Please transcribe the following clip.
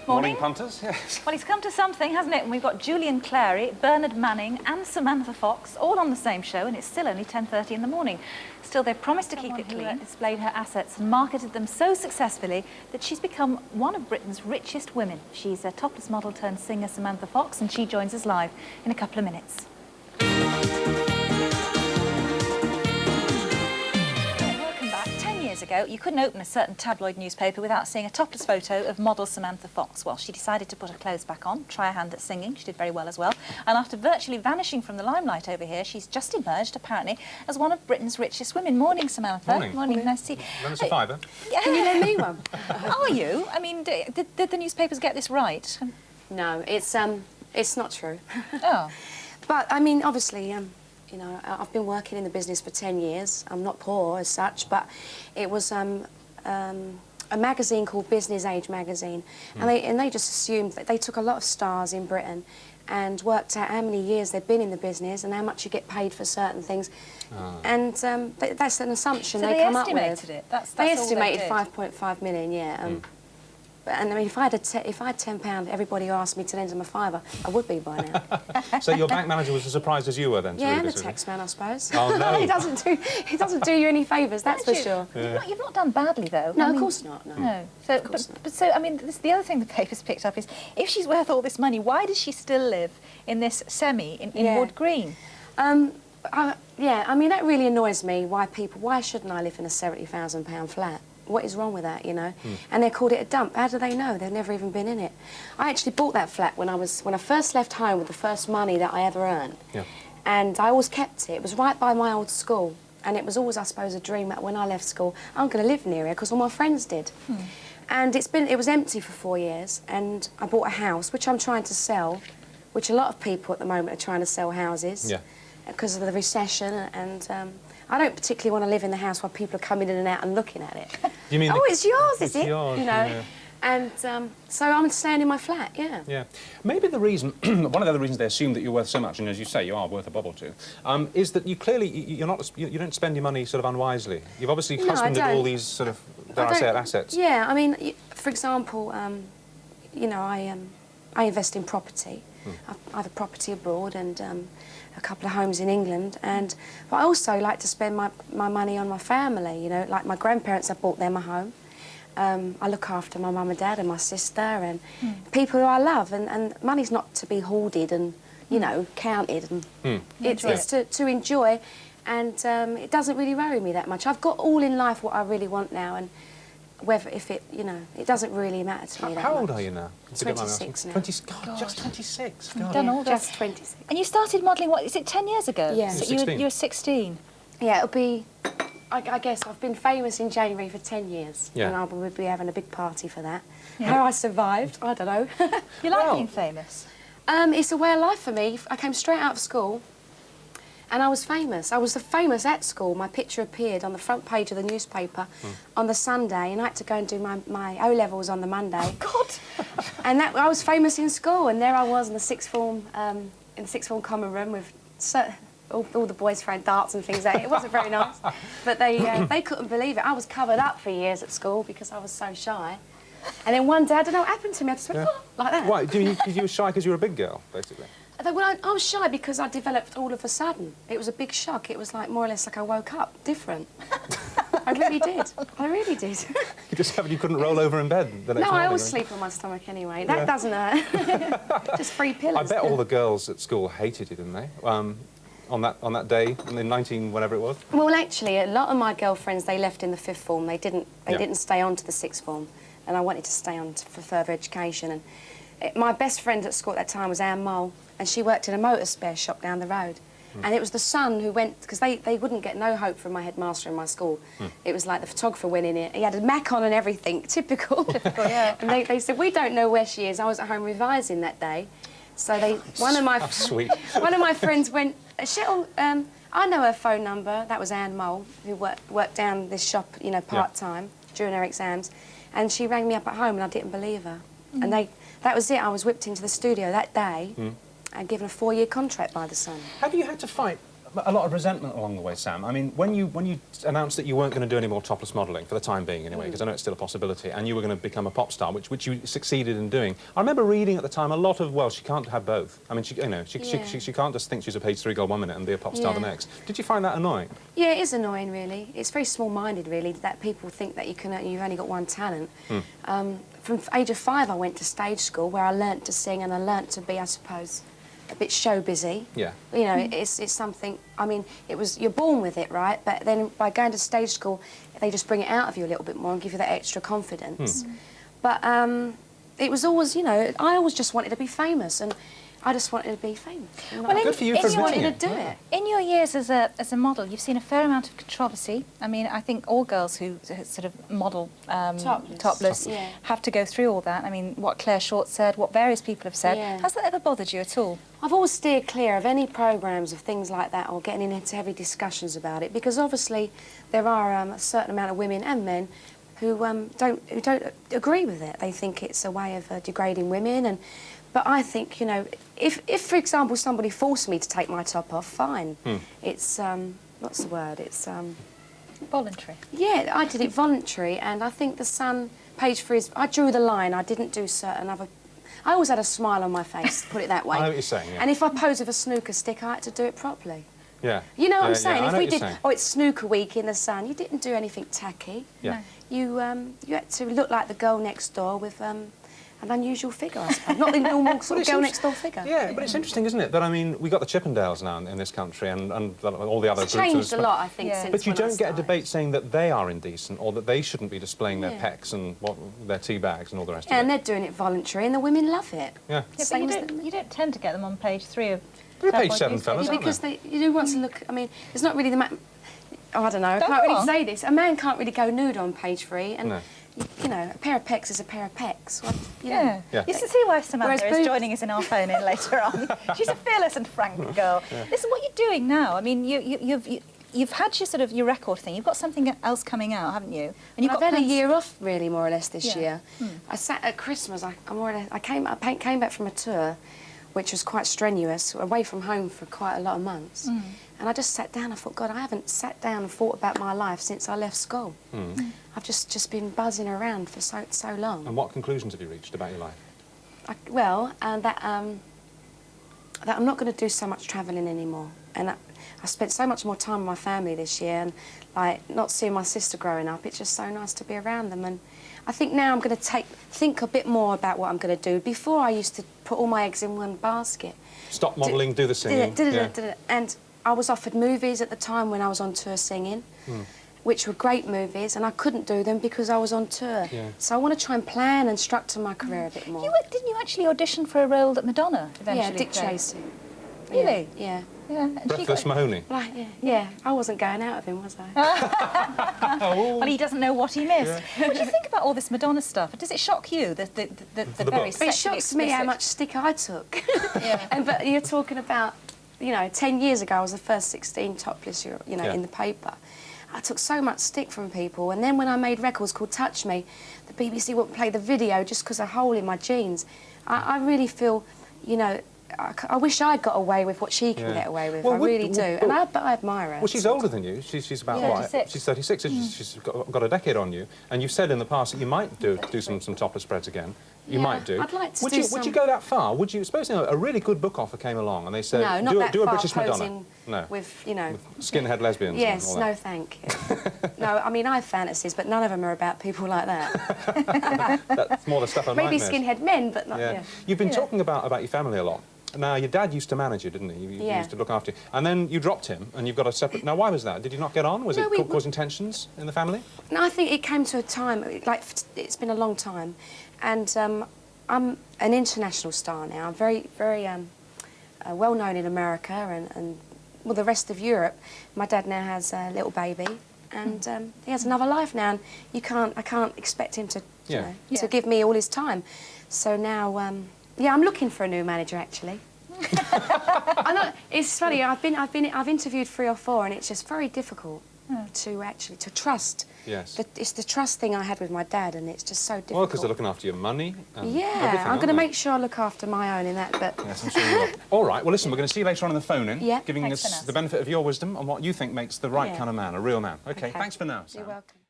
Morning, punters. Yes. Well, it's come to something, hasn't it? And we've got Julian Clary, Bernard Manning and Samantha Fox all on the same show, and it's still only 10:30 in the morning. Still, they've promised to keep it clean, displayed her assets and marketed them so successfully that she's become one of Britain's richest women. She's a topless model turned singer, Samantha Fox, and she joins us live in a couple of minutes. Years ago, you couldn't open a certain tabloid newspaper without seeing a topless photo of model Samantha Fox. Well, she decided to put her clothes back on, try her hand at singing. She did very well as well. And after virtually vanishing from the limelight over here, she's just emerged, apparently, as one of Britain's richest women. Morning, Samantha. Morning. Morning. Nice to see you. Lend us a fiver. Yeah. Can you lend me one? Are you? I mean, did the newspapers get this right? No, it's not true. Oh. But, I mean, obviously, you know, I've been working in the business for 10 years. I'm not poor as such, but it was a magazine called Business Age magazine, and they just assumed that they took a lot of stars in Britain and worked out how many years they've been in the business and how much you get paid for certain things. And that's an assumption So they come up with. they estimated it? That's they all estimated did. 5.5 million, yeah. And I mean, if I had £10, everybody who asked me to lend them a fiver, I would be by now. So your bank manager was as surprised as you were then? Yeah, and a tax man, I suppose. Oh no! he doesn't do you any favours, that's for sure. Yeah. You've not done badly though. No, I mean, of course not. No. So, of course not. But so I mean, the other thing the papers picked up is if she's worth all this money, why does she still live in this semi in Wood Green? Yeah, I mean that really annoys me. Why shouldn't I live in a £70,000 flat? What is wrong with that, you know? And they called it a dump. How do they know? They've never even been in it. I actually bought that flat when I first left home with the first money that I ever earned. Yeah. And I always kept it. It was right by my old school. And it was always, I suppose, a dream that when I left school, I'm going to live near here because all my friends did. And it was empty for 4 years. And I bought a house, which I'm trying to sell, which a lot of people at the moment are trying to sell houses. Yeah. Because of the recession, and I don't particularly want to live in the house while people are coming in and out and looking at it. You mean it's yours, is it? Yours, you know, yeah. And so I'm staying in my flat, yeah. Yeah. Maybe the reason, one of the other reasons they assume that you're worth so much, and as you say, you are worth a bobble too, is that you clearly, you don't spend your money sort of unwisely. You've obviously husbanded all these sort of, dare I say it, assets. Yeah, I mean, for example, you know, I invest in property. I have a property abroad and a couple of homes in England, but I also like to spend my money on my family, you know, like my grandparents, I bought them a home. I look after my mum and dad and my sister and people who I love, and money's not to be hoarded and, you know, counted, and it's to enjoy, and it doesn't really worry me that much. I've got all in life what I really want now, and you know, it doesn't really matter to me that much. How old are you now? 26 now. 20, God, just 26. God. Done all just 26. And you started modelling, what, is it 10 years ago? Yeah. So you were 16. Yeah, it'll be, I guess I've been famous in January for 10 years. Yeah. And I will be having a big party for that. Yeah. How I survived, I don't know. You like being famous? It's a way of life for me. I came straight out of school and I was famous. I was famous at school. My picture appeared on the front page of the newspaper on the Sunday, and I had to go and do my O-levels on the Monday. Oh, God! And I was famous in school, and there I was in the sixth form common room with all the boys throwing darts and things. It wasn't very nice, but they couldn't believe it. I was covered up for years at school because I was so shy. And then one day, I don't know what happened to me. I just went, like that. Why? Because you were shy because you were a big girl, basically? Well, I was shy because I developed all of a sudden. It was a big shock. It was like more or less like I woke up different. I really did. I really did. You discovered you couldn't roll over in bed the next morning? No, I always sleep on my stomach anyway. That doesn't hurt. Just 3 pillows. I bet all the girls at school hated you, didn't they? On that day, in 19 whatever it was. Well, actually, a lot of my girlfriends, they left in the 5th form. They didn't stay on to the 6th form, and I wanted to stay on for further education. And my best friend at school at that time was Anne Mole, and she worked in a motor spare shop down the road. And it was the son who went, because they wouldn't get no hope from my headmaster in my school. It was like the photographer went in it. He had a Mac on and everything, typical. Yeah. And they said, we don't know where she is. I was at home revising that day. So one of my friends went, Cheryl, I know her phone number. That was Anne Mole, who worked down this shop, you know, part-time during her exams. And she rang me up at home and I didn't believe her. And that was it. I was whipped into the studio that day and given a 4-year contract by the Sun. Have you had to fight a lot of resentment along the way, Sam. I mean, when you announced that you weren't going to do any more topless modelling, for the time being anyway, because I know it's still a possibility, and you were going to become a pop star, which you succeeded in doing, I remember reading at the time a lot of, well, she can't have both. I mean, she can't just think she's a page 3 girl 1 minute and be a pop star the next. Did you find that annoying? Yeah, it is annoying, really. It's very small-minded, really, that people think that you've only got one talent. From the age of 5, I went to stage school where I learnt to sing and I learnt to be, I suppose, a bit show busy. Yeah. You know, it's something, I mean, you're born with it, right? But then by going to stage school, they just bring it out of you a little bit more and give you that extra confidence. But it was always, you know, I always just wanted to be famous, and I just wanted to be famous. Well, good for you for admitting it. To do it. In your years as a model, you've seen a fair amount of controversy. I mean, I think all girls who sort of model topless have to go through all that. I mean, what Claire Short said, what various people have said. Has that ever bothered you at all? I've always steered clear of any programmes of things like that or getting into heavy discussions about it, because obviously there are a certain amount of women and men who don't agree with it. They think it's a way of degrading women, but I think, you know, if for example somebody forced me to take my top off, fine. It's what's the word? It's voluntary. Yeah, I did it voluntary, and I think the Sun page 3 is. I drew the line. I didn't do certain other. I always had a smile on my face, put it that way. I know what you're saying. Yeah. And if I posed with a snooker stick, I had to do it properly. Yeah. You know what I'm saying? Yeah, if we did, it's snooker week in the Sun, you didn't do anything tacky. Yeah. No. You had to look like the girl next door with an unusual figure, I suppose. Not the normal sort of girl next door figure. Yeah, but it's interesting, isn't it? That, I mean, we got the Chippendales now in this country, and all the other it's groups. Changed a lot, I think, since But you don't get a started. debate saying that they are indecent or that they shouldn't be displaying their pecs and their tea bags and all the rest of it. And they're doing it voluntary, and the women love it. Yeah. But you don't tend to get them on page 3 of. They're page 7 fellas, aren't because they? you do want to look. I mean, it's not really the. Oh, I don't know. I can't really say this. A man can't really go nude on page 3, and. No. You know, a pair of pecs is a pair of pecs. Well, yeah. You can see why Samantha is joining us in our phone-in later on. She's a fearless and frank girl. This is what you're doing now. I mean, you've had your sort of your record thing. You've got something else coming out, haven't you? And I've had a year off, really, more or less, this year. I sat at Christmas. I came back from a tour, which was quite strenuous, away from home for quite a lot of months. And I just sat down. I thought, God, I haven't sat down and thought about my life since I left school. I've just been buzzing around for so long. And what conclusions have you reached about your life? That I'm not going to do so much travelling anymore. And I spent so much more time with my family this year, and like not seeing my sister growing up. It's just so nice to be around them. And I think now I'm going to think a bit more about what I'm going to do. Before I used to put all my eggs in one basket. Stop modelling, do the singing. And I was offered movies at the time when I was on tour singing, which were great movies, and I couldn't do them because I was on tour. So I want to try and plan and structure my career a bit more. Didn't you actually audition for a role at Madonna eventually? Yeah, Dick Tracy. Really? Yeah. Breathless Mahoney. Like, yeah, I wasn't going out of him, was I? Well, he doesn't know what he missed. What do you think about all this Madonna stuff? Does it shock you, the very sexually It shocks me how much stick I took. But you're talking about, you know, 10 years ago I was the first 16 topless, you know, in the paper. I took so much stick from people, and then when I made records called Touch Me, the BBC wouldn't play the video just because of a hole in my jeans. I really feel, you know, I wish I'd got away with what she can get away with. I really do. And I admire her. Well, she's older than you. She's about what? 36. She's 36. She's got a decade on you. And you've said in the past that you might do some topless spreads again. You might do. I'd like to Would you go that far? Would you? Suppose a really good book offer came along and they said, no, not do a far, British Madonna. No. With, you know... With skinhead lesbians yes, and all that. no thank you. No, I mean, I have fantasies, but none of them are about people like that. That's more the stuff of Maybe nightmares. skinhead men, but not... Yeah. You've been talking about your family a lot. Now, your dad used to manage you, didn't he? He used to look after you. And then you dropped him, and you've got a separate... Now, why was that? Did you not get on? Was it causing tensions in the family? No, I think it came to a time, like, it's been a long time, and I'm an international star now. I'm very, very well-known in America and well, the rest of Europe. My dad now has a little baby, and he has another life now, and I can't expect him to, you know, to give me all his time. So now... yeah, I'm looking for a new manager, actually. I know, it's funny. I've interviewed 3 or 4, and it's just very difficult. to trust. Yes. It's the trust thing I had with my dad, and it's just so difficult. Well, because they're looking after your money and yeah, everything, I'm going to make sure I look after my own in that, but... Yes, I'm sure you will. All right, well, listen, we're going to see you later on in the phone-in, Yeah. giving Thanks, us Vanessa. the benefit of your wisdom on what you think makes the right Yeah. kind of man, a real man. OK, Okay. thanks for now, Sam. You're welcome.